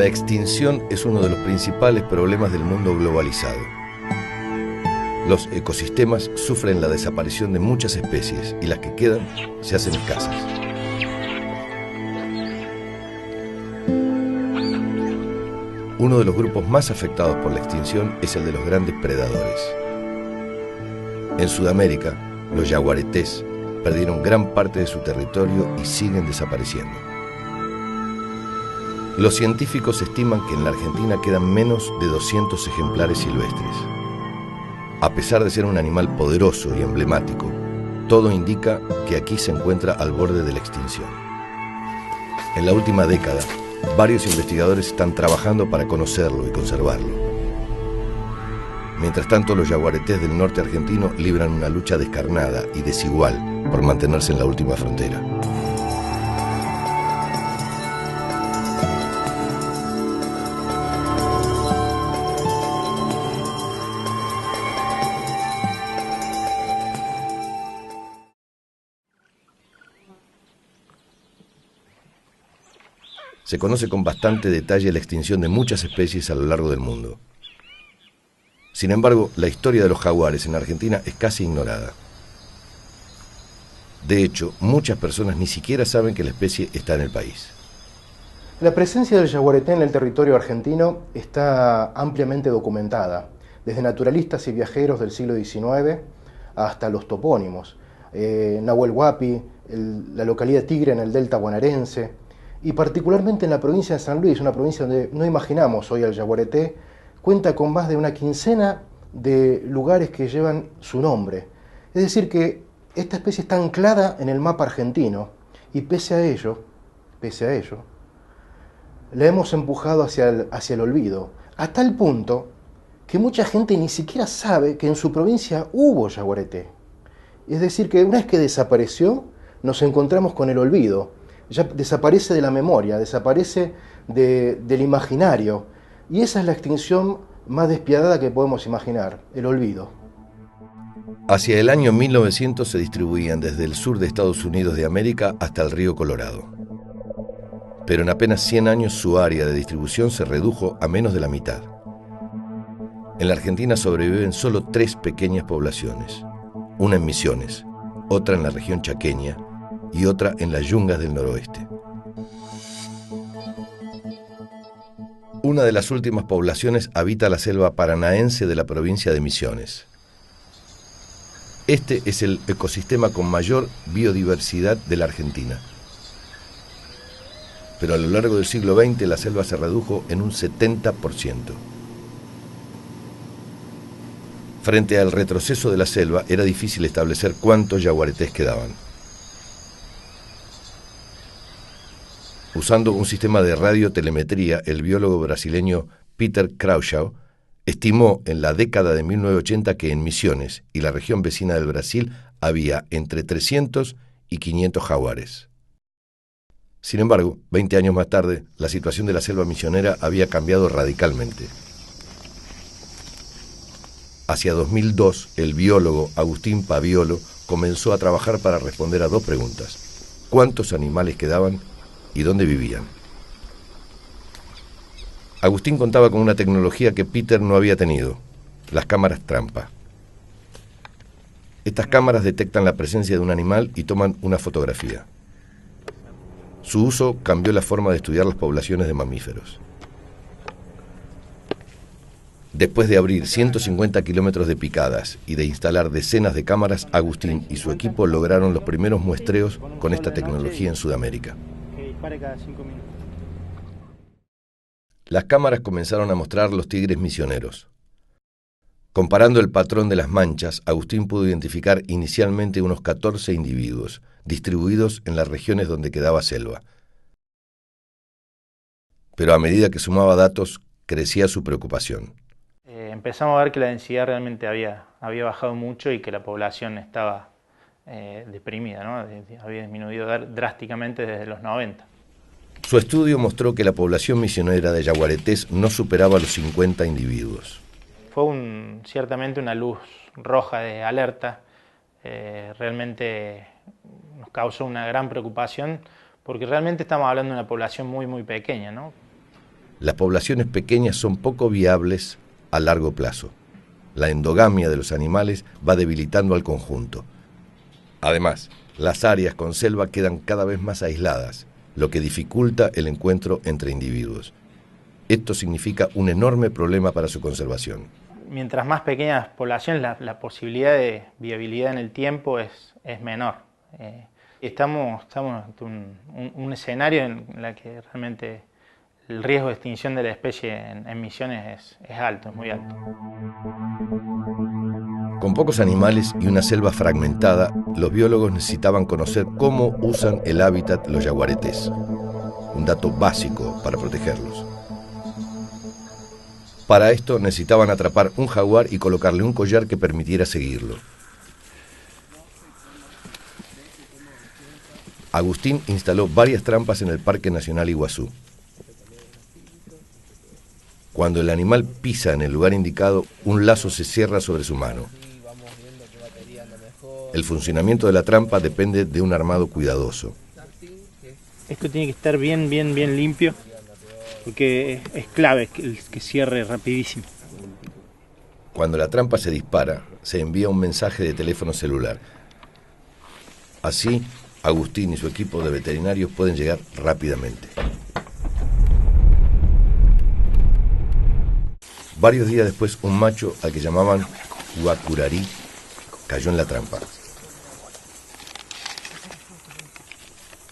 La extinción es uno de los principales problemas del mundo globalizado. Los ecosistemas sufren la desaparición de muchas especies y las que quedan se hacen escasas. Uno de los grupos más afectados por la extinción es el de los grandes predadores. En Sudamérica, los yaguaretés perdieron gran parte de su territorio y siguen desapareciendo. Los científicos estiman que en la Argentina quedan menos de 200 ejemplares silvestres. A pesar de ser un animal poderoso y emblemático, todo indica que aquí se encuentra al borde de la extinción. En la última década, varios investigadores están trabajando para conocerlo y conservarlo. Mientras tanto, los yaguaretés del norte argentino libran una lucha descarnada y desigual por mantenerse en la última frontera. Se conoce con bastante detalle la extinción de muchas especies a lo largo del mundo. Sin embargo, la historia de los jaguares en Argentina es casi ignorada. De hecho, muchas personas ni siquiera saben que la especie está en el país. La presencia del yaguareté en el territorio argentino está ampliamente documentada, desde naturalistas y viajeros del siglo XIX hasta los topónimos. Nahuel Huapi, la localidad Tigre en el delta bonaerense, y particularmente en la provincia de San Luis, una provincia donde no imaginamos hoy al yaguareté, cuenta con más de una quincena de lugares que llevan su nombre. Es decir, que esta especie está anclada en el mapa argentino y pese a ello, la hemos empujado hacia el olvido, a tal punto que mucha gente ni siquiera sabe que en su provincia hubo yaguareté. Es decir, que una vez que desapareció, nos encontramos con el olvido. Ya desaparece de la memoria, desaparece del imaginario. Y esa es la extinción más despiadada que podemos imaginar, el olvido. Hacia el año 1900 se distribuían desde el sur de Estados Unidos de América hasta el río Colorado. Pero en apenas 100 años su área de distribución se redujo a menos de la mitad. En la Argentina sobreviven solo 3 pequeñas poblaciones, una en Misiones, otra en la región chaqueña y otra en las yungas del noroeste. Una de las últimas poblaciones habita la selva paranaense de la provincia de Misiones. Este es el ecosistema con mayor biodiversidad de la Argentina. Pero a lo largo del siglo XX la selva se redujo en un 70%. Frente al retroceso de la selva era difícil establecer cuántos yaguaretés quedaban. Usando un sistema de radiotelemetría, el biólogo brasileño Peter Crouchau estimó en la década de 1980 que en Misiones y la región vecina del Brasil había entre 300 y 500 jaguares. Sin embargo, 20 años más tarde, la situación de la selva misionera había cambiado radicalmente. Hacia 2002, el biólogo Agustín Paviolo comenzó a trabajar para responder a 2 preguntas. ¿Cuántos animales quedaban y dónde vivían? Agustín contaba con una tecnología que Peter no había tenido, las cámaras trampa. Estas cámaras detectan la presencia de un animal y toman una fotografía. Su uso cambió la forma de estudiar las poblaciones de mamíferos. Después de abrir 150 kilómetros de picadas y de instalar decenas de cámaras, Agustín y su equipo lograron los primeros muestreos con esta tecnología en Sudamérica. Las cámaras comenzaron a mostrar los tigres misioneros. Comparando el patrón de las manchas, Agustín pudo identificar inicialmente unos 14 individuos, distribuidos en las regiones donde quedaba selva. Pero a medida que sumaba datos, crecía su preocupación. Empezamos a ver que la densidad realmente había bajado mucho y que la población estaba deprimida, ¿no? Había disminuido drásticamente desde los 90. Su estudio mostró que la población misionera de yaguaretés no superaba los 50 individuos. Fue ciertamente una luz roja de alerta. Realmente nos causó una gran preocupación porque realmente estamos hablando de una población muy, muy pequeña, ¿no? las poblaciones pequeñas son poco viables a largo plazo. La endogamia de los animales va debilitando al conjunto. Además, las áreas con selva quedan cada vez más aisladas, lo que dificulta el encuentro entre individuos. Esto significa un enorme problema para su conservación. Mientras más pequeñas poblaciones, la posibilidad de viabilidad en el tiempo es menor. Estamos ante un escenario en el que realmente el riesgo de extinción de la especie en Misiones es alto, es muy alto. Con pocos animales y una selva fragmentada, los biólogos necesitaban conocer cómo usan el hábitat los yaguaretés, un dato básico para protegerlos. Para esto necesitaban atrapar un jaguar y colocarle un collar que permitiera seguirlo. Agustín instaló varias trampas en el Parque Nacional Iguazú. Cuando el animal pisa en el lugar indicado, un lazo se cierra sobre su mano. El funcionamiento de la trampa depende de un armado cuidadoso. Esto tiene que estar bien limpio, porque es clave que cierre rapidísimo. Cuando la trampa se dispara, se envía un mensaje de teléfono celular. Así, Agustín y su equipo de veterinarios pueden llegar rápidamente. Varios días después, un macho al que llamaban Guacurarí cayó en la trampa.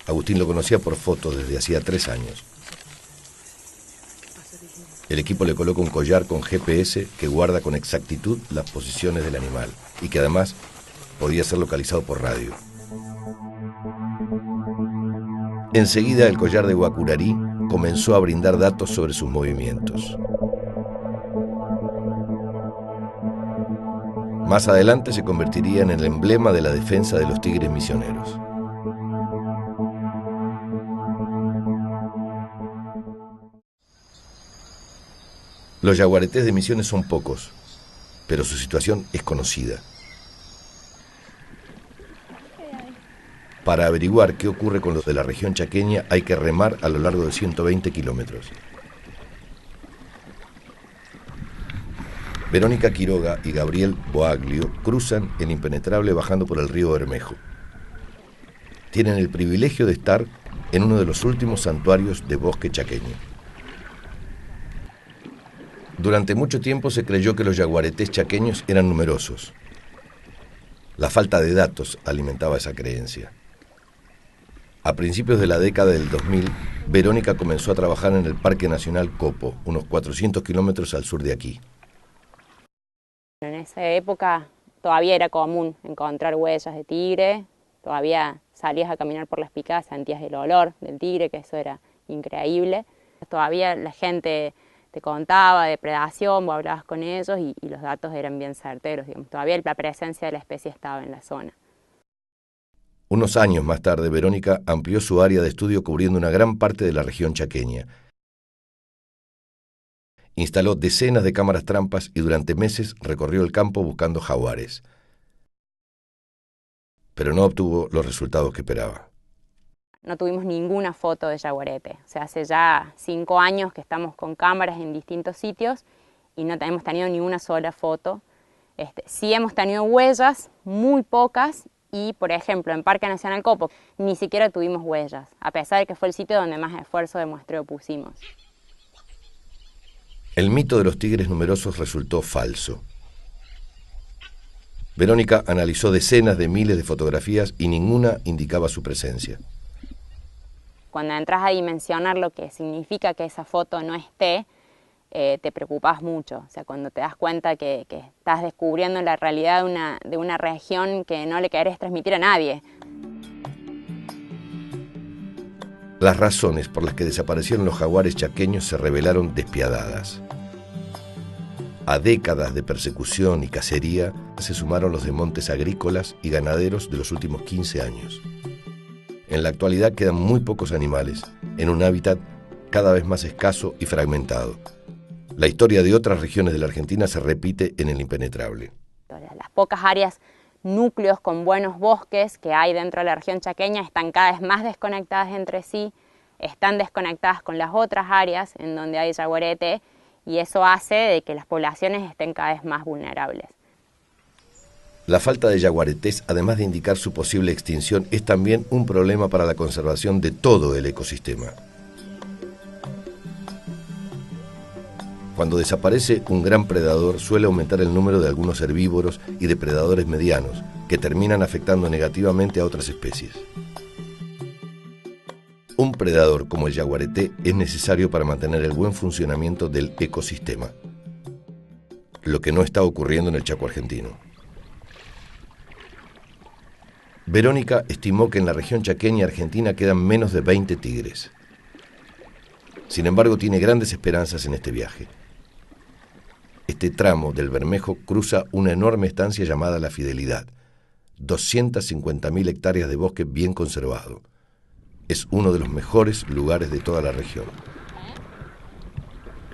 Agustín lo conocía por fotos desde hacía 3 años. El equipo le coloca un collar con GPS que guarda con exactitud las posiciones del animal y que además podía ser localizado por radio. Enseguida el collar de Guacurarí comenzó a brindar datos sobre sus movimientos. Más adelante se convertiría en el emblema de la defensa de los tigres misioneros. Los yaguaretés de Misiones son pocos, pero su situación es conocida. Para averiguar qué ocurre con los de la región chaqueña hay que remar a lo largo de 120 kilómetros. Verónica Quiroga y Gabriel Boaglio cruzan el impenetrable bajando por el río Bermejo. Tienen el privilegio de estar en uno de los últimos santuarios de bosque chaqueño. Durante mucho tiempo se creyó que los yaguaretés chaqueños eran numerosos. La falta de datos alimentaba esa creencia. A principios de la década del 2000, Verónica comenzó a trabajar en el Parque Nacional Copo, unos 400 kilómetros al sur de aquí. En esa época todavía era común encontrar huellas de tigre, todavía salías a caminar por las picadas, sentías el olor del tigre, que eso era increíble. Todavía la gente te contaba de predación, vos hablabas con ellos y los datos eran bien certeros, digamos. Todavía la presencia de la especie estaba en la zona. Unos años más tarde, Verónica amplió su área de estudio cubriendo una gran parte de la región chaqueña. Instaló decenas de cámaras trampas y durante meses recorrió el campo buscando jaguares. Pero no obtuvo los resultados que esperaba. No tuvimos ninguna foto de yaguarete. O sea, hace ya 5 años que estamos con cámaras en distintos sitios y no hemos tenido ni una sola foto. Sí hemos tenido huellas, muy pocas, y por ejemplo en Parque Nacional Copo ni siquiera tuvimos huellas, a pesar de que fue el sitio donde más esfuerzo de muestreo pusimos. El mito de los tigres numerosos resultó falso. Verónica analizó decenas de miles de fotografías y ninguna indicaba su presencia. Cuando entras a dimensionar lo que significa que esa foto no esté, te preocupas mucho. O sea, cuando te das cuenta que estás descubriendo la realidad de una región que no le querés transmitir a nadie. Las razones por las que desaparecieron los jaguares chaqueños se revelaron despiadadas. A décadas de persecución y cacería se sumaron los de montes agrícolas y ganaderos de los últimos 15 años. En la actualidad quedan muy pocos animales, en un hábitat cada vez más escaso y fragmentado. La historia de otras regiones de la Argentina se repite en el impenetrable. Las pocas áreas, núcleos con buenos bosques que hay dentro de la región chaqueña están cada vez más desconectadas entre sí. están desconectadas con las otras áreas en donde hay yaguareté, y eso hace de que las poblaciones estén cada vez más vulnerables. La falta de yaguaretés, además de indicar su posible extinción, es también un problema para la conservación de todo el ecosistema. Cuando desaparece un gran predador, suele aumentar el número de algunos herbívoros y depredadores medianos, que terminan afectando negativamente a otras especies. Un predador como el yaguareté es necesario para mantener el buen funcionamiento del ecosistema, lo que no está ocurriendo en el Chaco argentino. Verónica estimó que en la región chaqueña argentina quedan menos de 20 tigres. Sin embargo, tiene grandes esperanzas en este viaje. Este tramo del Bermejo cruza una enorme estancia llamada La Fidelidad, 250.000 hectáreas de bosque bien conservado. Es uno de los mejores lugares de toda la región.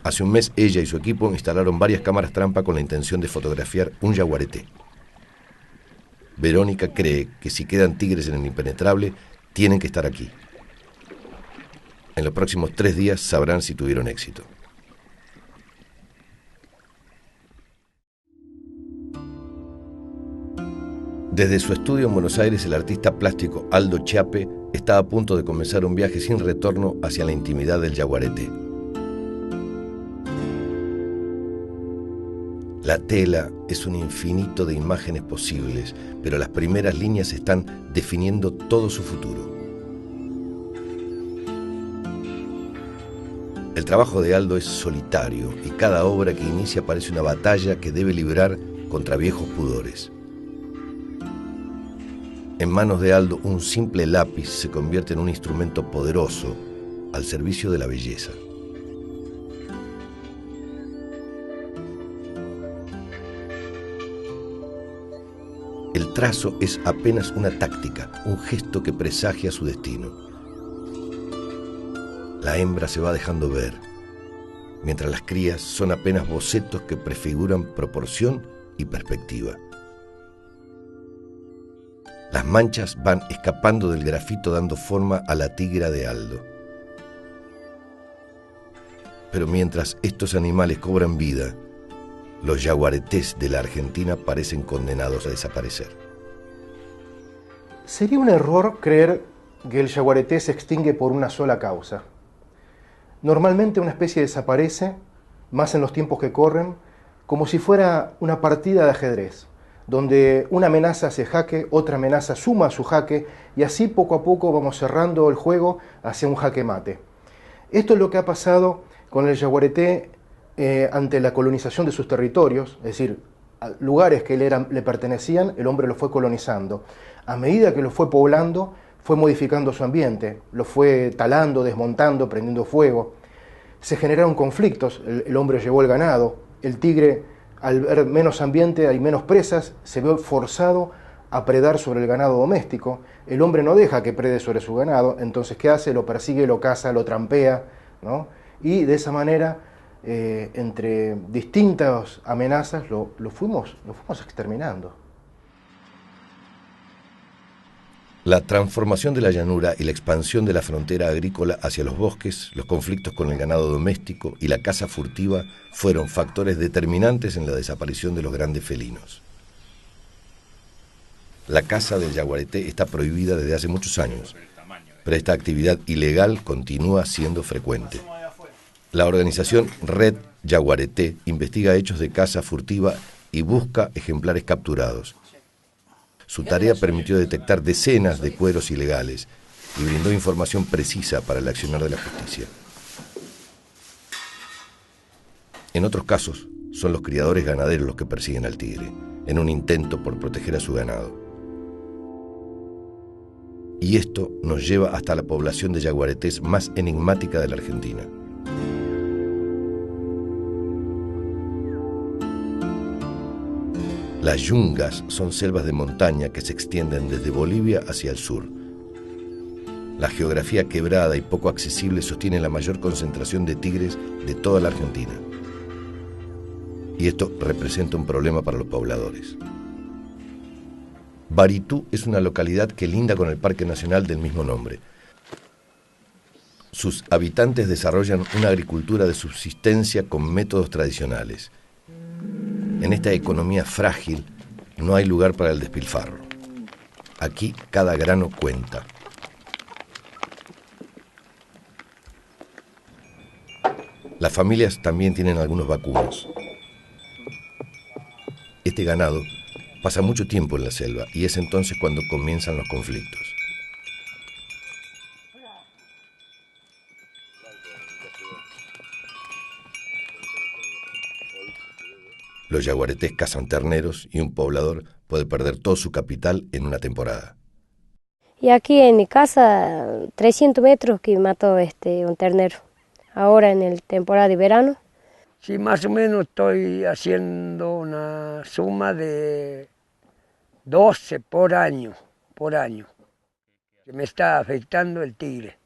Hace un mes ella y su equipo instalaron varias cámaras trampa con la intención de fotografiar un yaguareté. Verónica cree que si quedan tigres en el impenetrable, tienen que estar aquí. En los próximos 3 días sabrán si tuvieron éxito. Desde su estudio en Buenos Aires, el artista plástico Aldo Chiappe está a punto de comenzar un viaje sin retorno hacia la intimidad del yaguareté. La tela es un infinito de imágenes posibles, pero las primeras líneas están definiendo todo su futuro. El trabajo de Aldo es solitario y cada obra que inicia parece una batalla que debe librar contra viejos pudores. En manos de Aldo, un simple lápiz se convierte en un instrumento poderoso al servicio de la belleza. El trazo es apenas una táctica, un gesto que presagia su destino. La hembra se va dejando ver, mientras las crías son apenas bocetos que prefiguran proporción y perspectiva. Las manchas van escapando del grafito dando forma a la tigra de Aldo. Pero mientras estos animales cobran vida, los yaguaretés de la Argentina parecen condenados a desaparecer. Sería un error creer que el yaguareté se extingue por una sola causa. Normalmente una especie desaparece, más en los tiempos que corren, como si fuera una partida de ajedrez, donde una amenaza hace jaque, otra amenaza suma a su jaque, y así poco a poco vamos cerrando el juego hacia un jaque mate. Esto es lo que ha pasado con el yaguareté ante la colonización de sus territorios, es decir, lugares que le pertenecían, el hombre los fue colonizando. A medida que los fue poblando, fue modificando su ambiente, lo fue talando, desmontando, prendiendo fuego. Se generaron conflictos, el hombre llevó el ganado, el tigre, al ver menos ambiente, hay menos presas, se ve forzado a predar sobre el ganado doméstico. El hombre no deja que prede sobre su ganado, entonces ¿qué hace? Lo persigue, lo caza, lo trampea, ¿no? Y de esa manera, entre distintas amenazas, lo fuimos exterminando. La transformación de la llanura y la expansión de la frontera agrícola hacia los bosques, los conflictos con el ganado doméstico y la caza furtiva fueron factores determinantes en la desaparición de los grandes felinos. La caza del yaguareté está prohibida desde hace muchos años, pero esta actividad ilegal continúa siendo frecuente. La organización Red Yaguareté investiga hechos de caza furtiva y busca ejemplares capturados. Su tarea permitió detectar decenas de cueros ilegales y brindó información precisa para el accionar de la justicia. En otros casos, son los criadores ganaderos los que persiguen al tigre, en un intento por proteger a su ganado. Y esto nos lleva hasta la población de yaguaretés más enigmática de la Argentina. Las yungas son selvas de montaña que se extienden desde Bolivia hacia el sur. La geografía quebrada y poco accesible sostiene la mayor concentración de tigres de toda la Argentina. Y esto representa un problema para los pobladores. Baritú es una localidad que linda con el Parque Nacional del mismo nombre. Sus habitantes desarrollan una agricultura de subsistencia con métodos tradicionales. En esta economía frágil no hay lugar para el despilfarro. Aquí cada grano cuenta. Las familias también tienen algunos vacunos. Este ganado pasa mucho tiempo en la selva y es entonces cuando comienzan los conflictos. Los yaguaretés cazan terneros y un poblador puede perder todo su capital en una temporada. Y aquí en mi casa, 300 metros que mató un ternero. Ahora en el temporada de verano. Sí, más o menos estoy haciendo una suma de 12 por año, que me está afectando el tigre.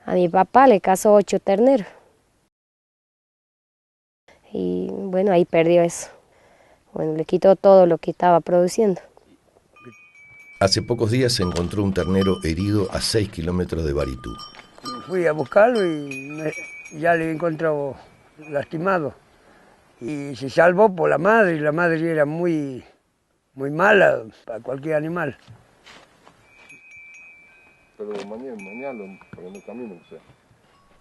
A mi papá le cazó 8 terneros. Y bueno, ahí perdió eso. Bueno, le quitó todo lo que estaba produciendo. Hace pocos días se encontró un ternero herido a 6 kilómetros de Baritú. Fui a buscarlo y ya le encontró lastimado. Y se salvó por la madre, y la madre era muy mala para cualquier animal. Pero mañana para no camino, o sea.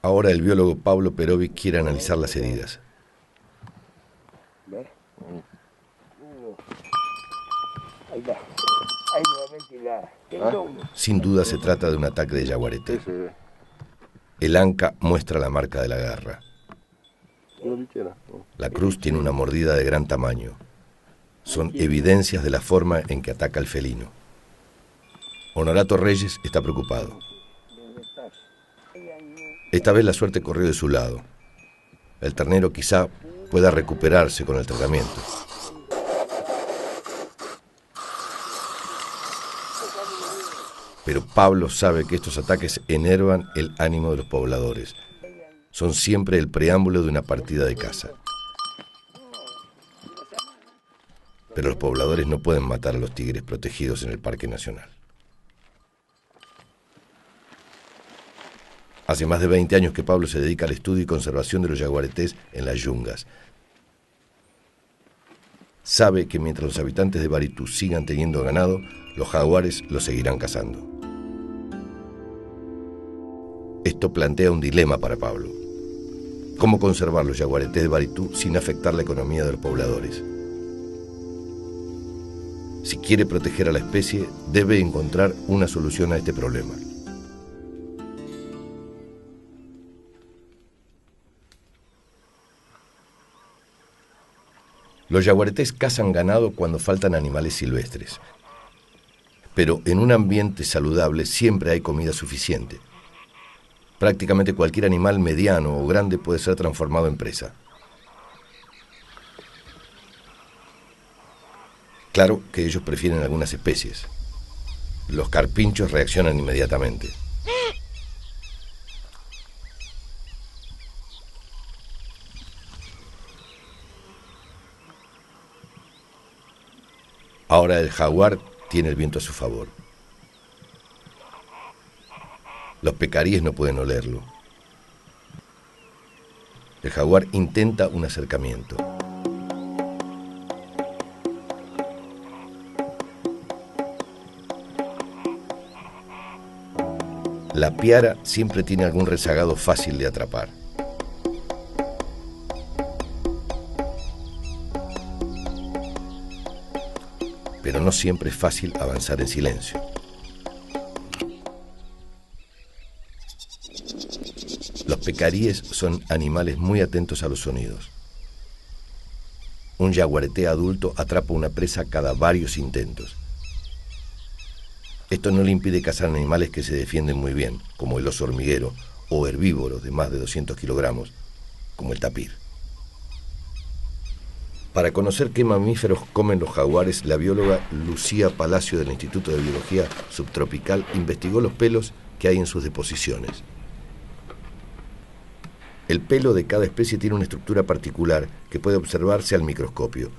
Ahora el biólogo Pablo Perovic quiere analizar las heridas. ¿Ves? Ahí va. Ahí nuevamente la... Sin duda se trata de un ataque de yaguareté. El anca muestra la marca de la garra. La cruz tiene una mordida de gran tamaño. Son evidencias de la forma en que ataca el felino. Honorato Reyes está preocupado. Esta vez la suerte corrió de su lado. El ternero quizá pueda recuperarse con el tratamiento. Pero Pablo sabe que estos ataques enervan el ánimo de los pobladores. Son siempre el preámbulo de una partida de caza. Pero los pobladores no pueden matar a los tigres protegidos en el Parque Nacional. Hace más de 20 años que Pablo se dedica al estudio y conservación de los yaguaretés en las yungas. Sabe que mientras los habitantes de Baritú sigan teniendo ganado, los jaguares los seguirán cazando. Esto plantea un dilema para Pablo. ¿Cómo conservar los yaguaretés de Baritú sin afectar la economía de los pobladores? Si quiere proteger a la especie, debe encontrar una solución a este problema. Los yaguaretés cazan ganado cuando faltan animales silvestres. Pero en un ambiente saludable siempre hay comida suficiente. Prácticamente cualquier animal mediano o grande puede ser transformado en presa. Claro que ellos prefieren algunas especies. Los carpinchos reaccionan inmediatamente. Ahora el jaguar tiene el viento a su favor. Los pecaríes no pueden olerlo. El jaguar intenta un acercamiento. La piara siempre tiene algún rezagado fácil de atrapar. Pero no siempre es fácil avanzar en silencio. Los pecaríes son animales muy atentos a los sonidos. Un yaguareté adulto atrapa una presa cada varios intentos. Esto no le impide cazar animales que se defienden muy bien, como el oso hormiguero, o herbívoros de más de 200 kilogramos, como el tapir. Para conocer qué mamíferos comen los jaguares, la bióloga Lucía Palacio del Instituto de Biología Subtropical investigó los pelos que hay en sus deposiciones. El pelo de cada especie tiene una estructura particular que puede observarse al microscopio.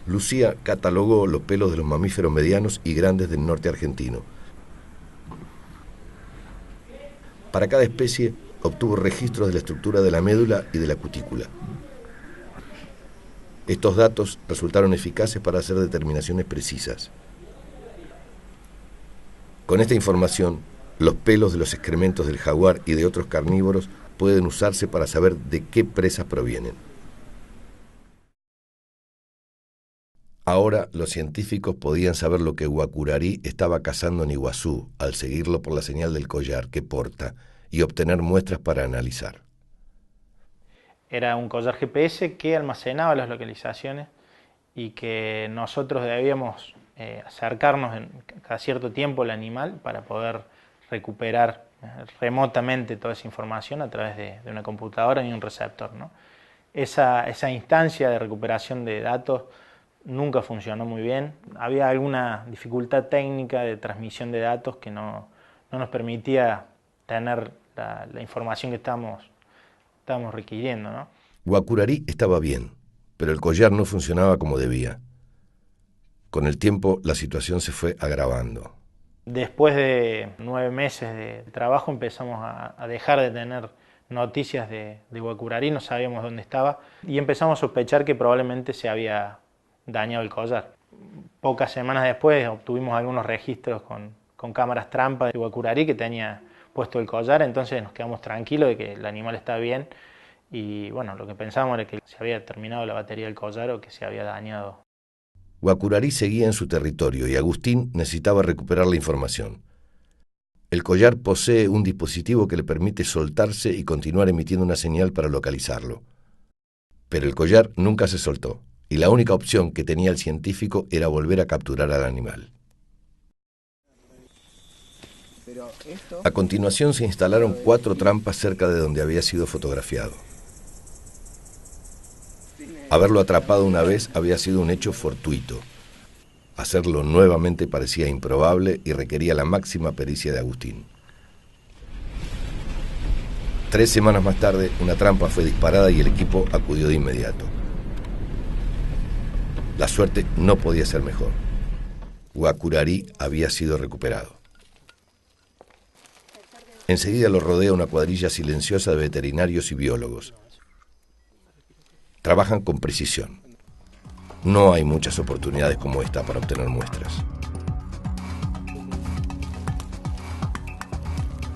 Lucía catalogó los pelos de los mamíferos medianos y grandes del norte argentino. Para cada especie obtuvo registros de la estructura de la médula y de la cutícula. Estos datos resultaron eficaces para hacer determinaciones precisas. Con esta información, los pelos de los excrementos del jaguar y de otros carnívoros pueden usarse para saber de qué presas provienen. Ahora los científicos podían saber lo que Guacurarí estaba cazando en Iguazú al seguirlo por la señal del collar que porta y obtener muestras para analizar. Era un collar GPS que almacenaba las localizaciones y que nosotros debíamos acercarnos cada cierto tiempo al animal para poder recuperar remotamente toda esa información a través de una computadora y un receptor, ¿no? Esa instancia de recuperación de datos nunca funcionó muy bien. Había alguna dificultad técnica de transmisión de datos que no nos permitía tener la información que estábamos requiriendo, ¿no? Guacurarí estaba bien, pero el collar no funcionaba como debía. Con el tiempo la situación se fue agravando. Después de 9 meses de trabajo empezamos a dejar de tener noticias de Guacurarí, no sabíamos dónde estaba y empezamos a sospechar que probablemente se había dañado el collar. Pocas semanas después obtuvimos algunos registros con cámaras trampa de Guacurarí que tenía puesto el collar, entonces nos quedamos tranquilos de que el animal está bien y bueno, lo que pensábamos era que se había terminado la batería del collar o que se había dañado. Guacurarí seguía en su territorio y Agustín necesitaba recuperar la información. El collar posee un dispositivo que le permite soltarse y continuar emitiendo una señal para localizarlo. Pero el collar nunca se soltó y la única opción que tenía el científico era volver a capturar al animal. A continuación se instalaron 4 trampas cerca de donde había sido fotografiado. Haberlo atrapado una vez había sido un hecho fortuito. Hacerlo nuevamente parecía improbable y requería la máxima pericia de Agustín. 3 semanas más tarde, una trampa fue disparada y el equipo acudió de inmediato. La suerte no podía ser mejor. Guacurarí había sido recuperado. Enseguida lo rodea una cuadrilla silenciosa de veterinarios y biólogos. Trabajan con precisión. No hay muchas oportunidades como esta para obtener muestras.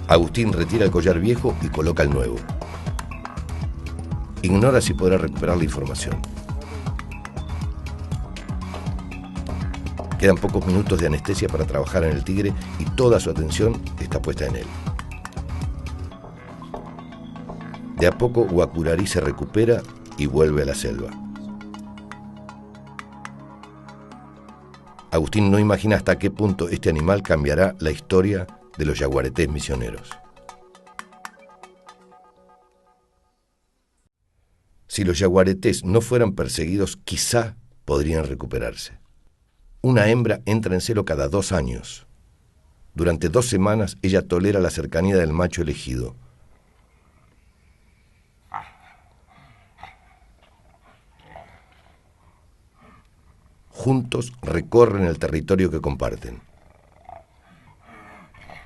Agustín retira el collar viejo y coloca el nuevo. Ignora si podrá recuperar la información. Quedan pocos minutos de anestesia para trabajar en el tigre y toda su atención está puesta en él. De a poco Guacurarí se recupera y vuelve a la selva. Agustín no imagina hasta qué punto este animal cambiará la historia de los yaguaretés misioneros. Si los yaguaretés no fueran perseguidos, quizá podrían recuperarse. Una hembra entra en celo cada 2 años. Durante 2 semanas ella tolera la cercanía del macho elegido. Juntos recorren el territorio que comparten.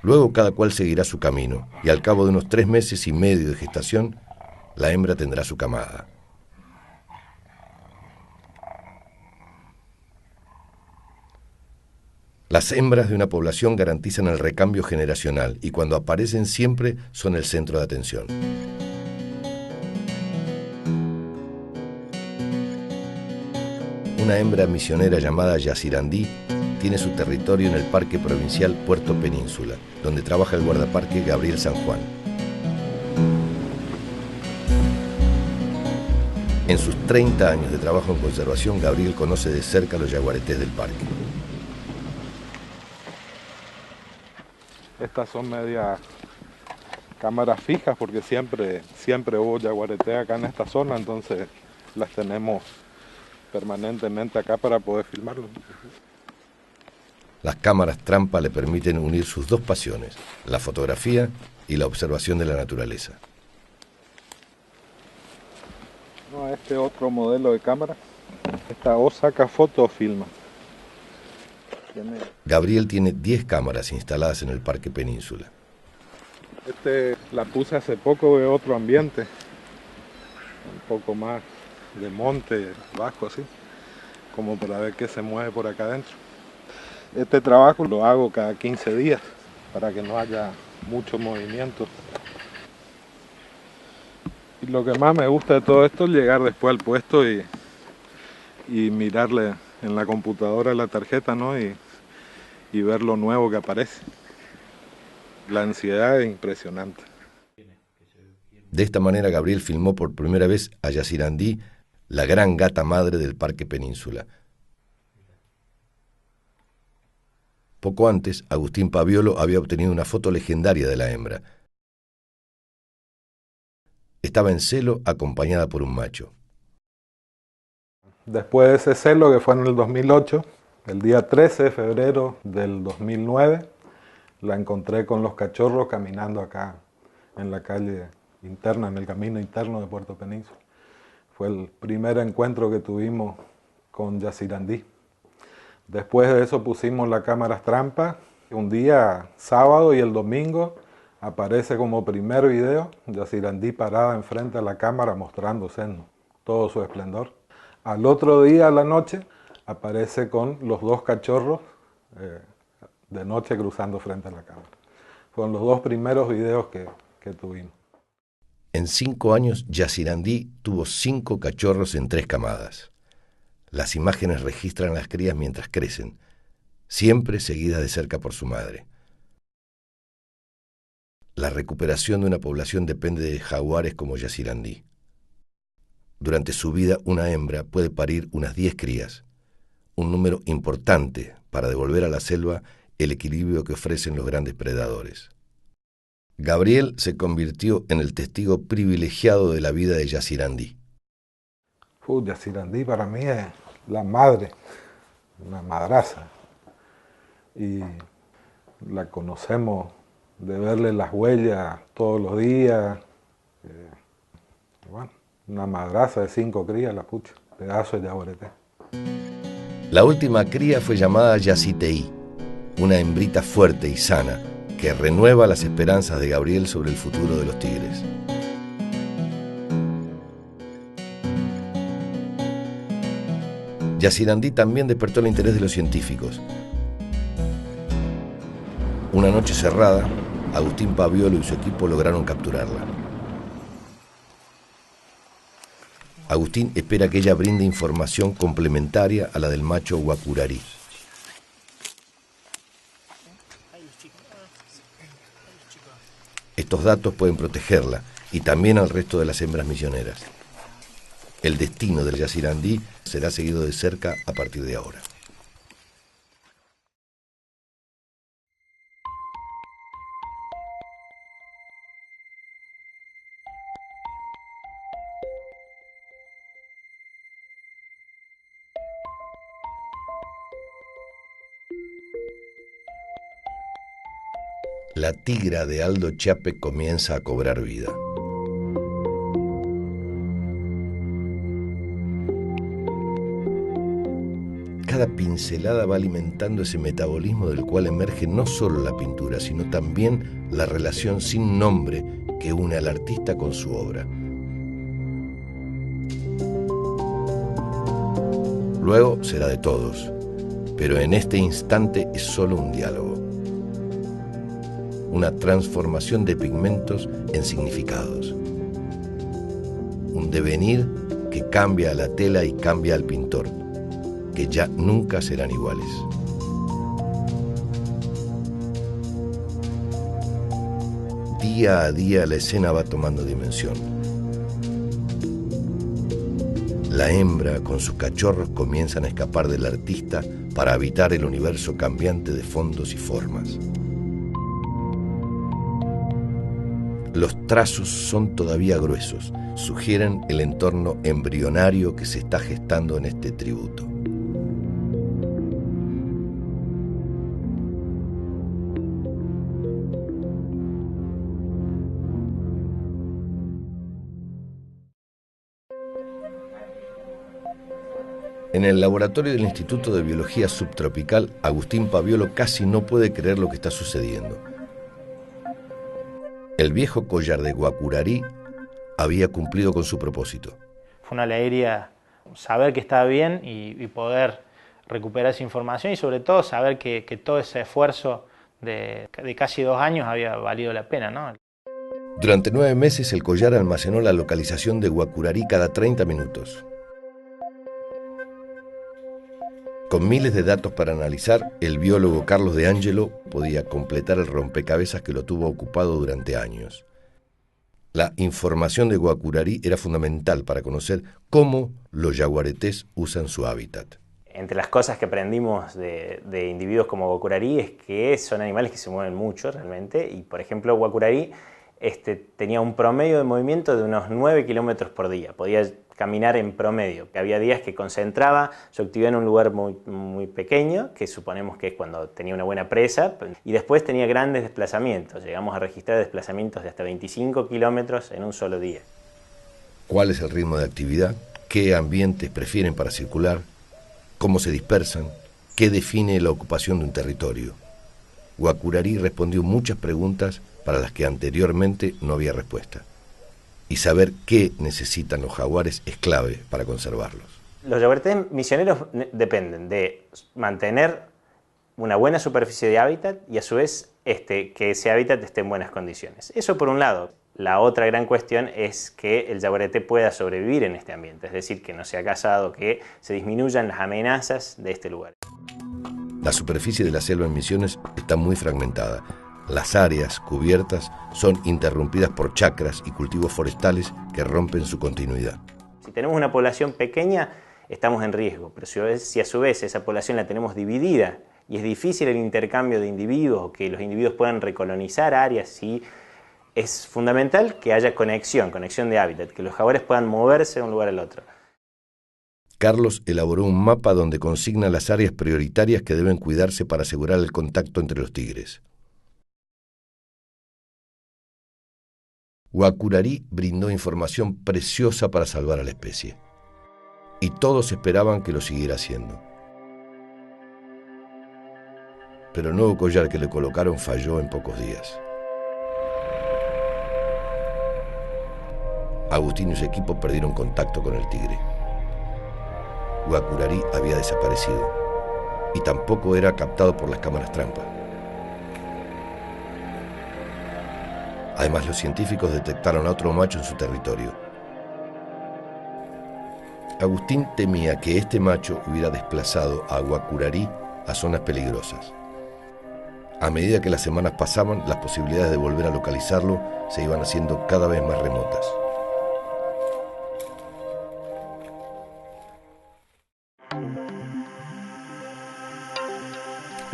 Luego cada cual seguirá su camino y al cabo de unos 3 meses y medio de gestación, la hembra tendrá su camada. Las hembras de una población garantizan el recambio generacional y cuando aparecen siempre son el centro de atención. Una hembra misionera llamada Yacirandí tiene su territorio en el Parque Provincial Puerto Península, donde trabaja el guardaparque Gabriel San Juan. En sus 30 años de trabajo en conservación, Gabriel conoce de cerca los yaguaretés del parque. Estas son medias cámaras fijas porque siempre hubo yaguareté acá en esta zona, entonces las tenemos permanentemente acá para poder filmarlo. Las cámaras trampa le permiten unir sus 2 pasiones, la fotografía y la observación de la naturaleza. No, este otro modelo de cámara, esta o saca foto o filma. Gabriel tiene 10 cámaras instaladas en el Parque Península. La puse hace poco de otro ambiente, un poco más de monte, bajo así, como para ver qué se mueve por acá adentro. Este trabajo lo hago cada 15 días para que no haya mucho movimiento. Y lo que más me gusta de todo esto es llegar después al puesto y mirarle en la computadora la tarjeta, ¿no? y ver lo nuevo que aparece. La ansiedad es impresionante. De esta manera Gabriel filmó por primera vez a Yazirandí, la gran gata madre del Parque Península. Poco antes, Agustín Paviolo había obtenido una foto legendaria de la hembra. Estaba en celo acompañada por un macho. Después de ese celo, que fue en el 2008, el día 13 de febrero del 2009, la encontré con los cachorros caminando acá en la calle interna, en el camino interno de Puerto Península. Fue el primer encuentro que tuvimos con Yazirandí. Después de eso pusimos las cámaras trampa. Un día sábado y el domingo aparece como primer video Yazirandí parada enfrente de la cámara mostrándose en todo su esplendor. Al otro día a la noche aparece con los dos cachorros de noche cruzando frente a la cámara. Fueron los dos primeros videos que tuvimos. En 5 años, Yazirandí tuvo 5 cachorros en 3 camadas. Las imágenes registran las crías mientras crecen, siempre seguidas de cerca por su madre. La recuperación de una población depende de jaguares como Yazirandí. Durante su vida, una hembra puede parir unas 10 crías, un número importante para devolver a la selva el equilibrio que ofrecen los grandes predadores. Gabriel se convirtió en el testigo privilegiado de la vida de Yazirandí. Yazirandí para mí es la madre, una madraza. Y la conocemos de verle las huellas todos los días. Bueno, una madraza de 5 crías, la pucha, pedazo de yaguareté. La última cría fue llamada Yaziteí, una hembrita fuerte y sana que renueva las esperanzas de Gabriel sobre el futuro de los tigres. Yazirandí también despertó el interés de los científicos. Una noche cerrada, Agustín Paviolo y su equipo lograron capturarla. Agustín espera que ella brinde información complementaria a la del macho guacurarí. Estos datos pueden protegerla y también al resto de las hembras misioneras. El destino del Yazirandí será seguido de cerca a partir de ahora. La tigra de Aldo Chiappe comienza a cobrar vida. Cada pincelada va alimentando ese metabolismo del cual emerge no solo la pintura, sino también la relación sin nombre que une al artista con su obra. Luego será de todos, pero en este instante es solo un diálogo. Una transformación de pigmentos en significados. Un devenir que cambia a la tela y cambia al pintor, que ya nunca serán iguales. Día a día la escena va tomando dimensión. La hembra con sus cachorros comienzan a escapar del artista para habitar el universo cambiante de fondos y formas. Los trazos son todavía gruesos, sugieren el entorno embrionario que se está gestando en este tributo. En el laboratorio del Instituto de Biología Subtropical, Agustín Paviolo casi no puede creer lo que está sucediendo. El viejo collar de Guacurarí había cumplido con su propósito. Fue una alegría saber que estaba bien y poder recuperar esa información y sobre todo saber que todo ese esfuerzo de casi 2 años había valido la pena, ¿no? Durante 9 meses el collar almacenó la localización de Guacurarí cada 30 minutos. Con miles de datos para analizar, el biólogo Carlos De Angelo podía completar el rompecabezas que lo tuvo ocupado durante años. La información de Guacurarí era fundamental para conocer cómo los yaguaretés usan su hábitat. Entre las cosas que aprendimos de individuos como Guacurarí es que son animales que se mueven mucho realmente, y por ejemplo Guacurarí tenía un promedio de movimiento de unos 9 kilómetros por día, podía caminar en promedio. Había días que concentraba su actividad en un lugar muy pequeño, que suponemos que es cuando tenía una buena presa, y después tenía grandes desplazamientos. Llegamos a registrar desplazamientos de hasta 25 kilómetros en un solo día. ¿Cuál es el ritmo de actividad? ¿Qué ambientes prefieren para circular? ¿Cómo se dispersan? ¿Qué define la ocupación de un territorio? Guacurarí respondió muchas preguntas para las que anteriormente no había respuesta. Y saber qué necesitan los jaguares es clave para conservarlos. Los yaguaretés misioneros dependen de mantener una buena superficie de hábitat y a su vez que ese hábitat esté en buenas condiciones. Eso por un lado. La otra gran cuestión es que el yaguareté pueda sobrevivir en este ambiente, es decir, que no sea cazado, que se disminuyan las amenazas de este lugar. La superficie de la selva en Misiones está muy fragmentada. Las áreas cubiertas son interrumpidas por chacras y cultivos forestales que rompen su continuidad. Si tenemos una población pequeña, estamos en riesgo, pero si a su vez esa población la tenemos dividida y es difícil el intercambio de individuos o que los individuos puedan recolonizar áreas, sí, es fundamental que haya conexión de hábitat, que los jaguares puedan moverse de un lugar al otro. Carlos elaboró un mapa donde consigna las áreas prioritarias que deben cuidarse para asegurar el contacto entre los tigres. Guacurarí brindó información preciosa para salvar a la especie. Y todos esperaban que lo siguiera haciendo. Pero el nuevo collar que le colocaron falló en pocos días. Agustín y su equipo perdieron contacto con el tigre. Guacurarí había desaparecido y tampoco era captado por las cámaras trampa. Además, los científicos detectaron a otro macho en su territorio. Agustín temía que este macho hubiera desplazado a Guacurarí a zonas peligrosas. A medida que las semanas pasaban, las posibilidades de volver a localizarlo se iban haciendo cada vez más remotas.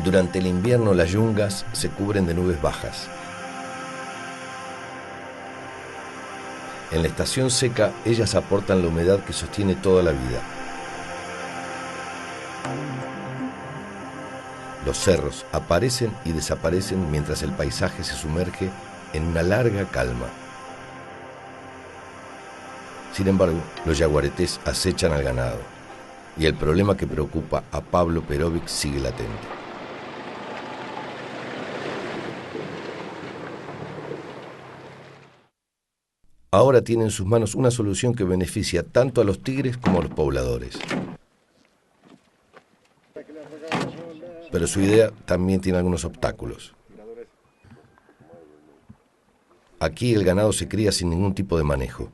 Durante el invierno las yungas se cubren de nubes bajas. En la estación seca, ellas aportan la humedad que sostiene toda la vida. Los cerros aparecen y desaparecen mientras el paisaje se sumerge en una larga calma. Sin embargo, los yaguaretés acechan al ganado y el problema que preocupa a Pablo Perovic sigue latente. Ahora tiene en sus manos una solución que beneficia tanto a los tigres como a los pobladores. Pero su idea también tiene algunos obstáculos. Aquí el ganado se cría sin ningún tipo de manejo.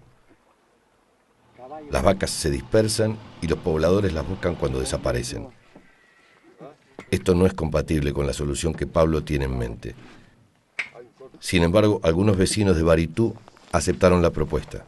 Las vacas se dispersan y los pobladores las buscan cuando desaparecen. Esto no es compatible con la solución que Pablo tiene en mente. Sin embargo, algunos vecinos de Baritú aceptaron la propuesta.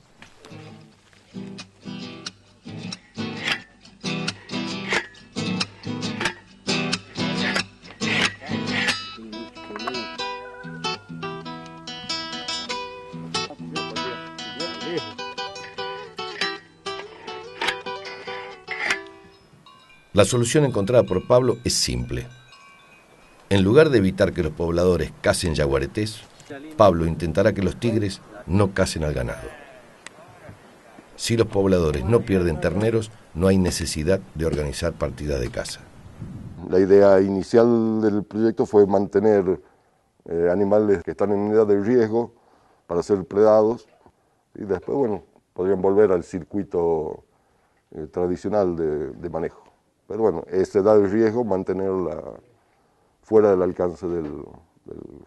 La solución encontrada por Pablo es simple. En lugar de evitar que los pobladores cacen yaguaretés, Pablo intentará que los tigres no cacen al ganado. Si los pobladores no pierden terneros, no hay necesidad de organizar partidas de caza. La idea inicial del proyecto fue mantener animales que están en edad de riesgo para ser predados y después, bueno, podrían volver al circuito tradicional de manejo. Pero bueno, ese da el riesgo mantenerla fuera del alcance del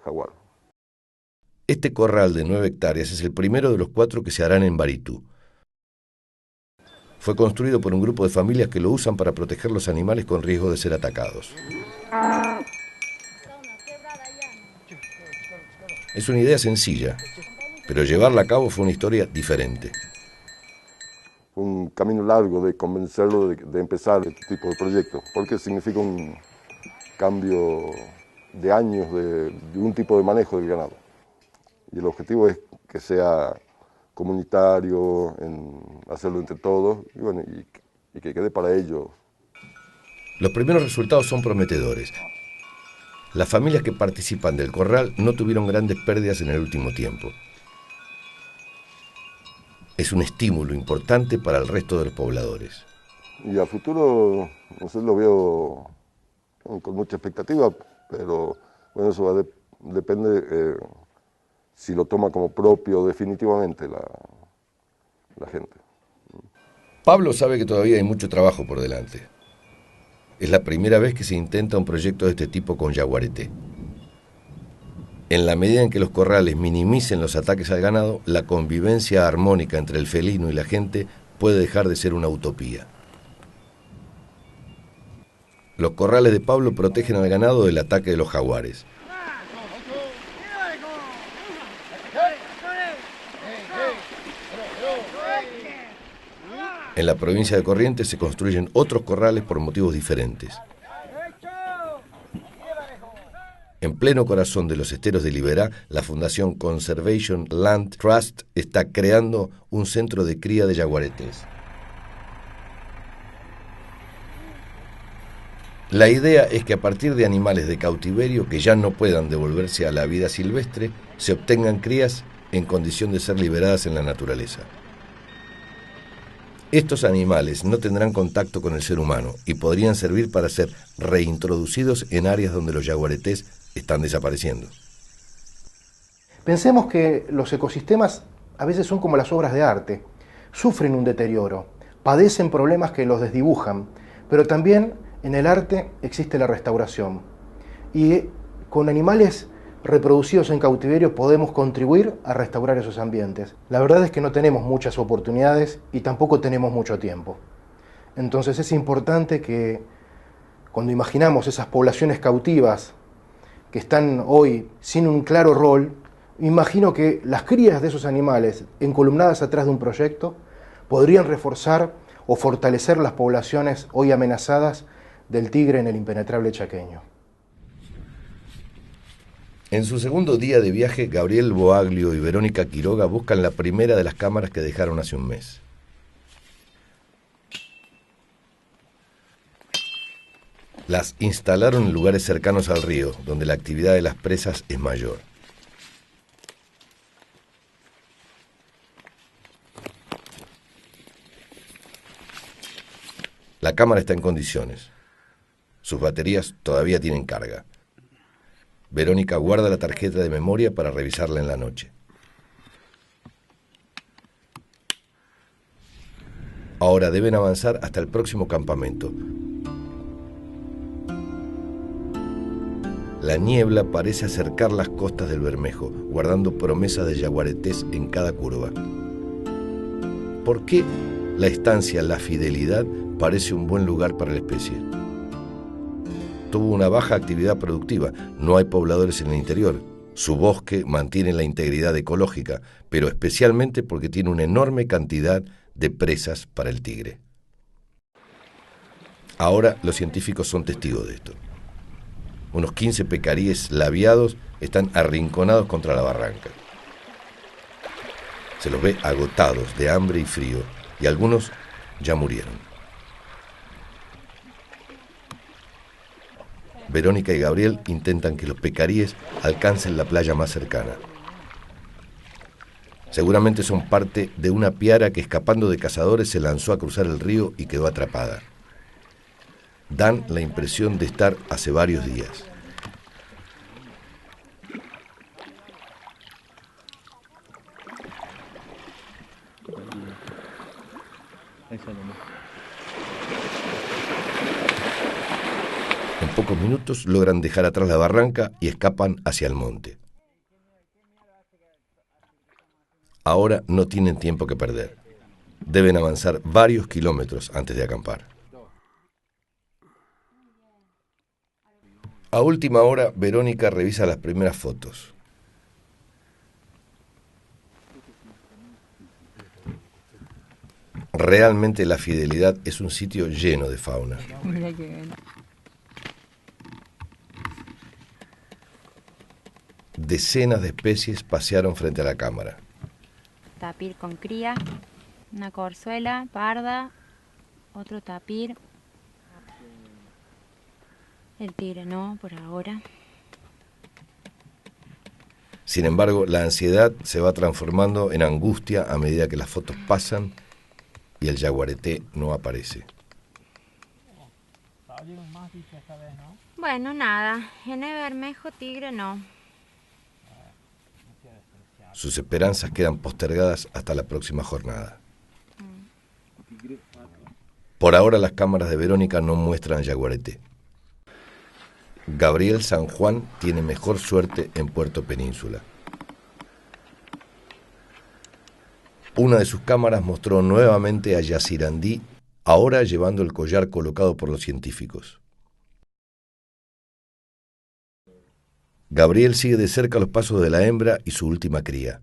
jaguar. Este corral de 9 hectáreas es el primero de los 4 que se harán en Baritú. Fue construido por un grupo de familias que lo usan para proteger los animales con riesgo de ser atacados. Es una idea sencilla, pero llevarla a cabo fue una historia diferente. Fue un camino largo de convencerlo de empezar este tipo de proyectos, porque significa un cambio de años de un tipo de manejo del ganado. Y el objetivo es que sea comunitario, hacerlo entre todos y, bueno, y que quede para ellos. Los primeros resultados son prometedores. Las familias que participan del corral no tuvieron grandes pérdidas en el último tiempo. Es un estímulo importante para el resto de los pobladores. Y a futuro, no sé, lo veo con mucha expectativa, pero bueno, eso depende si lo toma como propio definitivamente la gente. Pablo sabe que todavía hay mucho trabajo por delante. Es la primera vez que se intenta un proyecto de este tipo con yaguareté. En la medida en que los corrales minimicen los ataques al ganado, la convivencia armónica entre el felino y la gente puede dejar de ser una utopía. Los corrales de Pablo protegen al ganado del ataque de los jaguares. En la provincia de Corrientes se construyen otros corrales por motivos diferentes. En pleno corazón de los esteros de Liberá, la Fundación Conservation Land Trust está creando un centro de cría de yaguaretés. La idea es que a partir de animales de cautiverio que ya no puedan devolverse a la vida silvestre, se obtengan crías en condición de ser liberadas en la naturaleza. Estos animales no tendrán contacto con el ser humano y podrían servir para ser reintroducidos en áreas donde los yaguaretés están desapareciendo. Pensemos que los ecosistemas a veces son como las obras de arte, sufren un deterioro, padecen problemas que los desdibujan, pero también en el arte existe la restauración. Y con animales reproducidos en cautiverio podemos contribuir a restaurar esos ambientes. La verdad es que no tenemos muchas oportunidades y tampoco tenemos mucho tiempo. Entonces es importante que cuando imaginamos esas poblaciones cautivas que están hoy sin un claro rol, imagino que las crías de esos animales encolumnadas atrás de un proyecto podrían reforzar o fortalecer las poblaciones hoy amenazadas del tigre en el impenetrable chaqueño. En su segundo día de viaje, Gabriel Boaglio y Verónica Quiroga buscan la primera de las cámaras que dejaron hace un mes. Las instalaron en lugares cercanos al río, donde la actividad de las presas es mayor. La cámara está en condiciones. Sus baterías todavía tienen carga. Verónica guarda la tarjeta de memoria para revisarla en la noche. Ahora deben avanzar hasta el próximo campamento. La niebla parece acercar las costas del Bermejo, guardando promesas de yaguaretés en cada curva. ¿Por qué la estancia La Fidelidad parece un buen lugar para la especie? Tuvo una baja actividad productiva, no hay pobladores en el interior. Su bosque mantiene la integridad ecológica, pero especialmente porque tiene una enorme cantidad de presas para el tigre. Ahora los científicos son testigos de esto. Unos 15 pecaríes labiados están arrinconados contra la barranca. Se los ve agotados de hambre y frío, y algunos ya murieron. Verónica y Gabriel intentan que los pecaríes alcancen la playa más cercana. Seguramente son parte de una piara que, escapando de cazadores, se lanzó a cruzar el río y quedó atrapada. Dan la impresión de estar hace varios días. En pocos minutos logran dejar atrás la barranca y escapan hacia el monte. Ahora no tienen tiempo que perder. Deben avanzar varios kilómetros antes de acampar. A última hora, Verónica revisa las primeras fotos. Realmente La Fidelidad es un sitio lleno de fauna. Mira qué bien. Decenas de especies pasearon frente a la cámara. Tapir con cría, una corzuela parda, otro tapir. El tigre no, por ahora. Sin embargo, la ansiedad se va transformando en angustia a medida que las fotos pasan y el yaguareté no aparece. Bueno, nada, en el Bermejo tigre no. Sus esperanzas quedan postergadas hasta la próxima jornada. Por ahora las cámaras de Verónica no muestran yaguareté. Gabriel San Juan tiene mejor suerte en Puerto Península. Una de sus cámaras mostró nuevamente a Yacirandí, ahora llevando el collar colocado por los científicos. Gabriel sigue de cerca los pasos de la hembra y su última cría.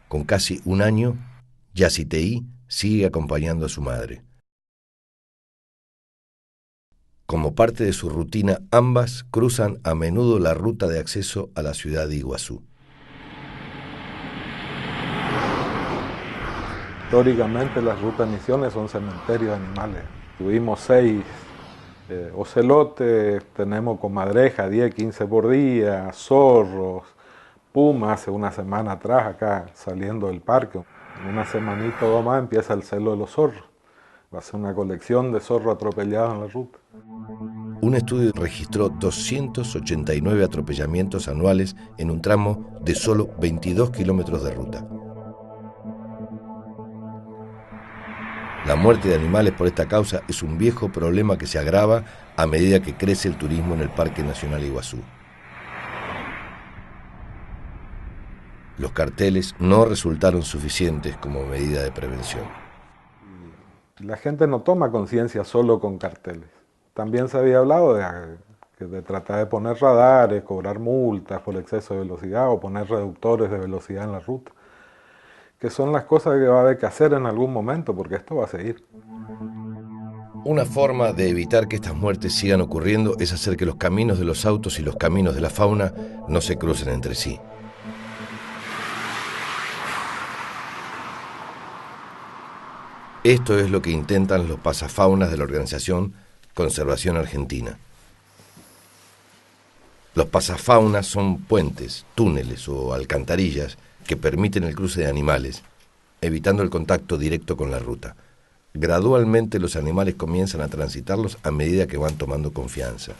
Con casi un año, Yaciteí sigue acompañando a su madre. Como parte de su rutina, ambas cruzan a menudo la ruta de acceso a la ciudad de Iguazú. Históricamente las rutas Misiones son cementerios de animales. Tuvimos 6 ocelotes, tenemos comadreja 10, 15 por día, zorros, pumas hace una semana atrás acá saliendo del parque. En una semanita o más empieza el celo de los zorros. Va a ser una colección de zorros atropellados en la ruta. Un estudio registró 289 atropellamientos anuales en un tramo de solo 22 kilómetros de ruta. La muerte de animales por esta causa es un viejo problema que se agrava a medida que crece el turismo en el Parque Nacional Iguazú. Los carteles no resultaron suficientes como medida de prevención. La gente no toma conciencia solo con carteles. También se había hablado de tratar de poner radares, cobrar multas por exceso de velocidad o poner reductores de velocidad en la ruta, que son las cosas que va a haber que hacer en algún momento, porque esto va a seguir. Una forma de evitar que estas muertes sigan ocurriendo es hacer que los caminos de los autos y los caminos de la fauna no se crucen entre sí. Esto es lo que intentan los pasafaunas de la organización Conservación Argentina. Los pasafaunas son puentes, túneles o alcantarillas que permiten el cruce de animales, evitando el contacto directo con la ruta. Gradualmente los animales comienzan a transitarlos a medida que van tomando confianza.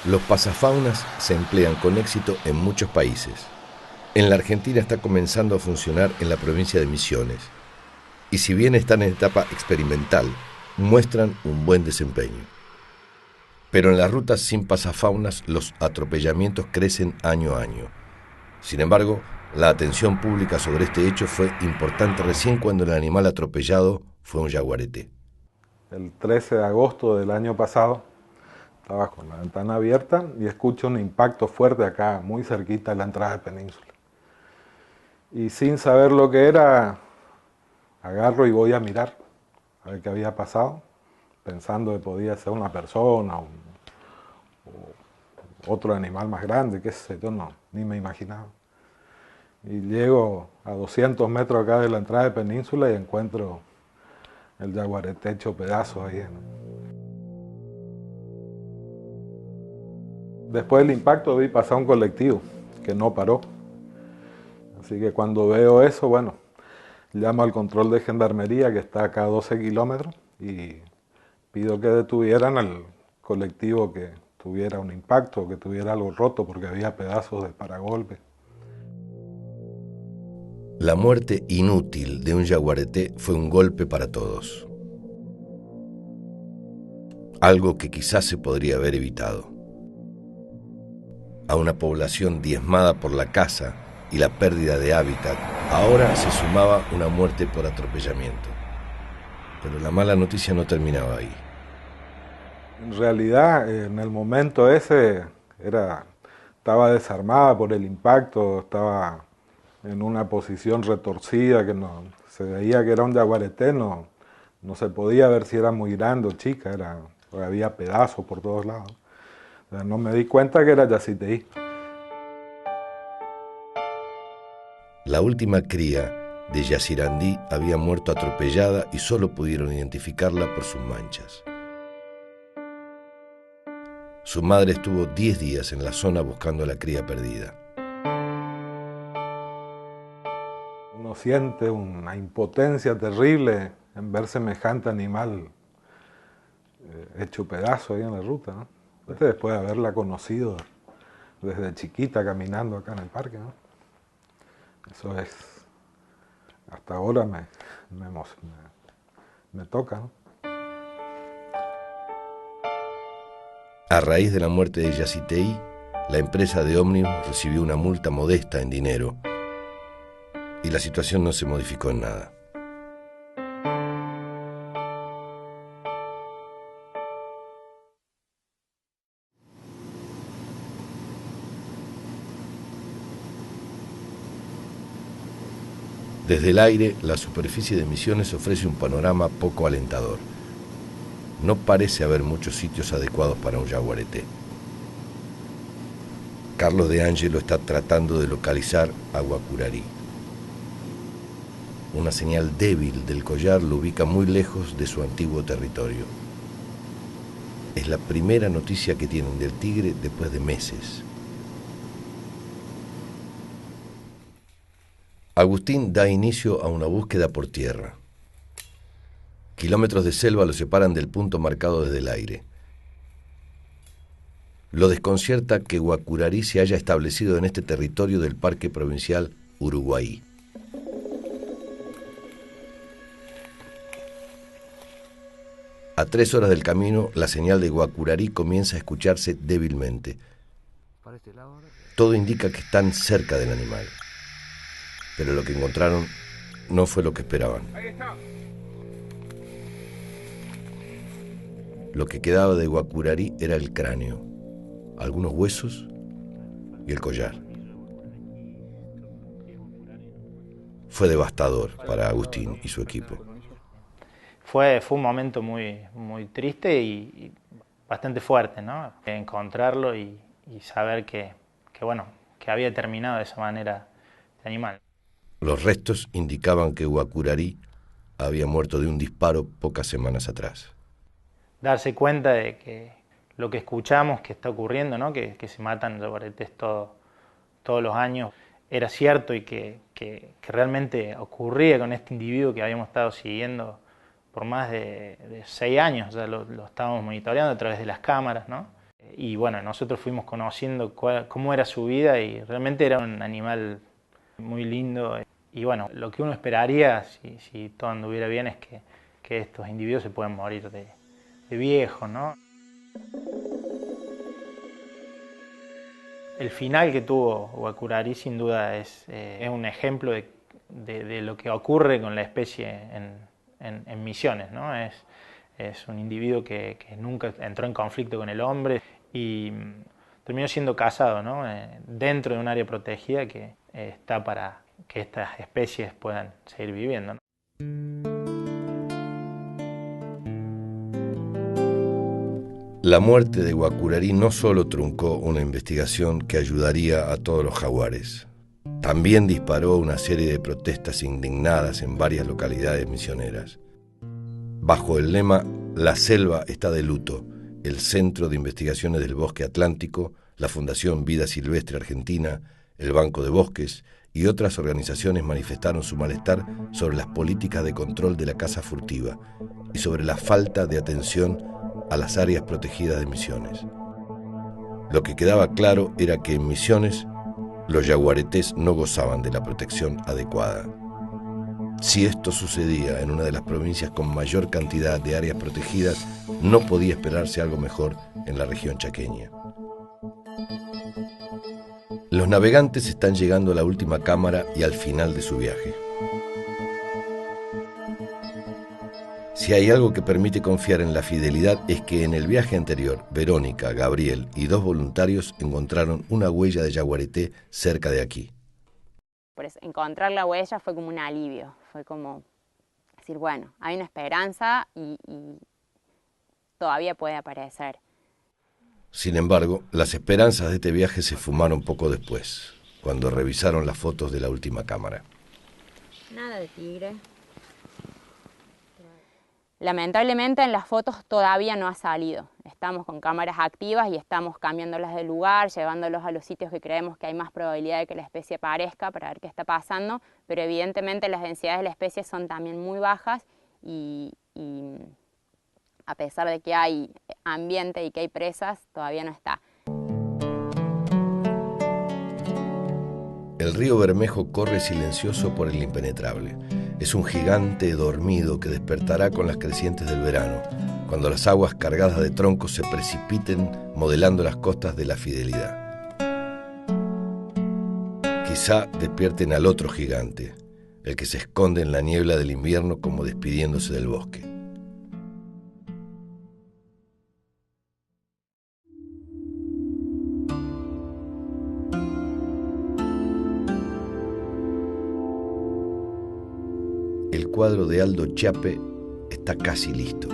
Los pasafaunas se emplean con éxito en muchos países. En la Argentina está comenzando a funcionar en la provincia de Misiones, y si bien están en etapa experimental, muestran un buen desempeño. Pero en las rutas sin pasafaunas los atropellamientos crecen año a año. Sin embargo, la atención pública sobre este hecho fue importante recién cuando el animal atropellado fue un yaguareté. El 13 de agosto del año pasado estaba con la ventana abierta y escucho un impacto fuerte acá, muy cerquita de la entrada de Península. Y sin saber lo que era, agarro y voy a mirar a ver qué había pasado, pensando que podía ser una persona o otro animal más grande, qué sé yo, no, ni me imaginaba. Y llego a 200 metros acá de la entrada de Península y encuentro el yaguareté hecho pedazos ahí. Después del impacto vi pasar un colectivo que no paró. Así que cuando veo eso, bueno, llamo al control de gendarmería que está acá a 12 kilómetros y pido que detuvieran al colectivo que tuviera un impacto, que tuviera algo roto porque había pedazos de paragolpe. La muerte inútil de un yaguareté fue un golpe para todos. Algo que quizás se podría haber evitado. A una población diezmada por la caza y la pérdida de hábitat, ahora se sumaba una muerte por atropellamiento. Pero la mala noticia no terminaba ahí. En realidad, en el momento ese, estaba desarmada por el impacto, estaba en una posición retorcida, que no se veía que era un yaguareté, no se podía ver si era muy grande o chica, había pedazos por todos lados. O sea, no me di cuenta que era Yacitei. La última cría de Yacirandí había muerto atropellada y solo pudieron identificarla por sus manchas. Su madre estuvo 10 días en la zona buscando a la cría perdida. Uno siente una impotencia terrible en ver semejante animal hecho pedazo ahí en la ruta, ¿no? Después de haberla conocido desde chiquita caminando acá en el parque, ¿no? Eso es, hasta ahora me toca, ¿no? A raíz de la muerte de Yacitei, la empresa de ómnibus recibió una multa modesta en dinero y la situación no se modificó en nada. Desde el aire, la superficie de Misiones ofrece un panorama poco alentador. No parece haber muchos sitios adecuados para un yaguareté. Carlos de Ángelo está tratando de localizar a Guacurarí. Una señal débil del collar lo ubica muy lejos de su antiguo territorio. Es la primera noticia que tienen del tigre después de meses. Agustín da inicio a una búsqueda por tierra. Kilómetros de selva lo separan del punto marcado desde el aire. Lo desconcierta que Guacurarí se haya establecido en este territorio del Parque Provincial Uruguay. A 3 horas del camino, la señal de Guacurarí comienza a escucharse débilmente. Todo indica que están cerca del animal. Pero lo que encontraron no fue lo que esperaban. Lo que quedaba de Guacurarí era el cráneo, algunos huesos y el collar. Fue devastador para Agustín y su equipo. Fue un momento muy triste y bastante fuerte, ¿no? Encontrarlo y saber que había terminado de esa manera el animal. Los restos indicaban que Guacurarí había muerto de un disparo pocas semanas atrás. Darse cuenta de que lo que escuchamos que está ocurriendo, ¿no? que se matan yaguaretés todos los años, era cierto y que realmente ocurría con este individuo que habíamos estado siguiendo por más de 6 años, ya lo estábamos monitoreando a través de las cámaras, ¿no? Y bueno, nosotros fuimos conociendo cómo era su vida y realmente era un animal muy lindo. Y bueno, lo que uno esperaría, si todo anduviera bien, es que estos individuos se pueden morir de viejos, ¿no? El final que tuvo Guacurarí sin duda es un ejemplo de lo que ocurre con la especie en Misiones, ¿no? Es un individuo que nunca entró en conflicto con el hombre y terminó siendo cazado, ¿no? Dentro de un área protegida que está para que estas especies puedan seguir viviendo, ¿no? La muerte de Guacurarí no solo truncó una investigación que ayudaría a todos los jaguares, también disparó una serie de protestas indignadas en varias localidades misioneras. Bajo el lema La selva está de luto, el Centro de Investigaciones del Bosque Atlántico, la Fundación Vida Silvestre Argentina, el Banco de Bosques y otras organizaciones manifestaron su malestar sobre las políticas de control de la caza furtiva y sobre la falta de atención a las áreas protegidas de Misiones. Lo que quedaba claro era que en Misiones los yaguaretés no gozaban de la protección adecuada. Si esto sucedía en una de las provincias con mayor cantidad de áreas protegidas, no podía esperarse algo mejor en la región chaqueña. Los navegantes están llegando a la última cámara y al final de su viaje. Si hay algo que permite confiar en la fidelidad es que en el viaje anterior, Verónica, Gabriel y 2 voluntarios encontraron una huella de yaguareté cerca de aquí. Por eso, encontrar la huella fue como un alivio, fue como decir, bueno, hay una esperanza y todavía puede aparecer. Sin embargo, las esperanzas de este viaje se fumaron poco después, cuando revisaron las fotos de la última cámara. Nada de tigre. Lamentablemente en las fotos todavía no ha salido. Estamos con cámaras activas y estamos cambiándolas de lugar, llevándolos a los sitios que creemos que hay más probabilidad de que la especie aparezca para ver qué está pasando, pero evidentemente las densidades de la especie son también muy bajas y a pesar de que hay ambiente y que hay presas, todavía no está. El río Bermejo corre silencioso por el impenetrable. Es un gigante dormido que despertará con las crecientes del verano, cuando las aguas cargadas de troncos se precipiten modelando las costas de la fidelidad. Quizá despierten al otro gigante, el que se esconde en la niebla del invierno como despidiéndose del bosque. El cuadro de Aldo Chiappe está casi listo.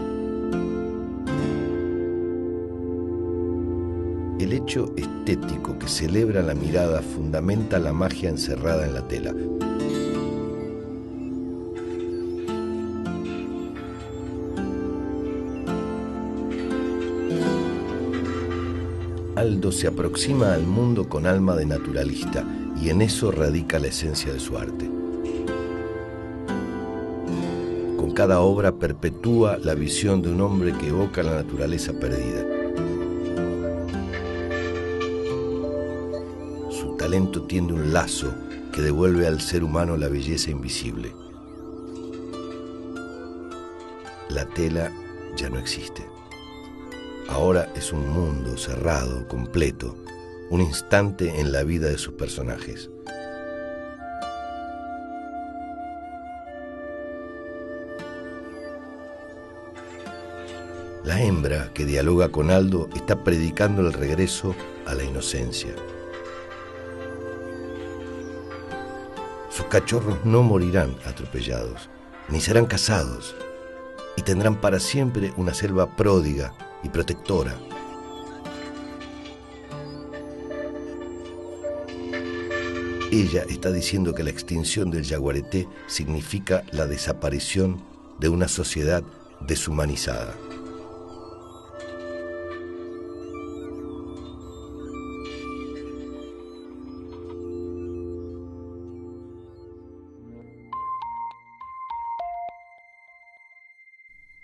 El hecho estético que celebra la mirada fundamenta la magia encerrada en la tela. Aldo se aproxima al mundo con alma de naturalista y en eso radica la esencia de su arte. Con cada obra perpetúa la visión de un hombre que evoca la naturaleza perdida. Su talento tiende un lazo que devuelve al ser humano la belleza invisible. La tela ya no existe. Ahora es un mundo cerrado, completo, un instante en la vida de sus personajes. La hembra que dialoga con Aldo está predicando el regreso a la inocencia. Sus cachorros no morirán atropellados, ni serán cazados, y tendrán para siempre una selva pródiga y protectora. Ella está diciendo que la extinción del yaguareté significa la desaparición de una sociedad deshumanizada.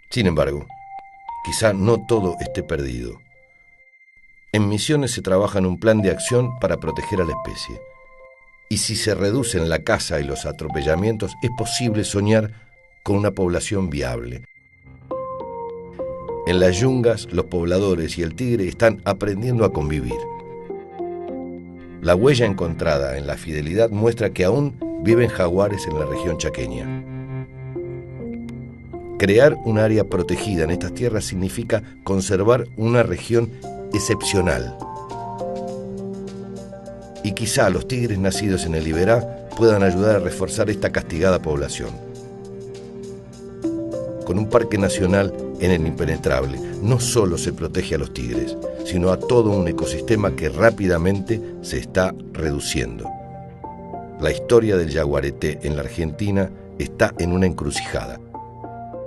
Sin embargo, quizá no todo esté perdido. En Misiones se trabaja en un plan de acción para proteger a la especie. Y si se reducen la caza y los atropellamientos, es posible soñar con una población viable. En las yungas, los pobladores y el tigre están aprendiendo a convivir. La huella encontrada en la fidelidad muestra que aún viven jaguares en la región chaqueña. Crear un área protegida en estas tierras significa conservar una región excepcional. Y quizá los tigres nacidos en el Iberá puedan ayudar a reforzar esta castigada población. Con un parque nacional en el impenetrable, no solo se protege a los tigres, sino a todo un ecosistema que rápidamente se está reduciendo. La historia del yaguareté en la Argentina está en una encrucijada.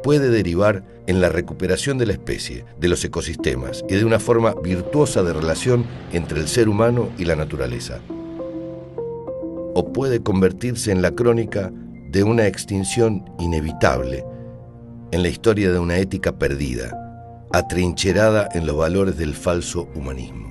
Puede derivar en la recuperación de la especie, de los ecosistemas y de una forma virtuosa de relación entre el ser humano y la naturaleza. O puede convertirse en la crónica de una extinción inevitable, en la historia de una ética perdida, atrincherada en los valores del falso humanismo.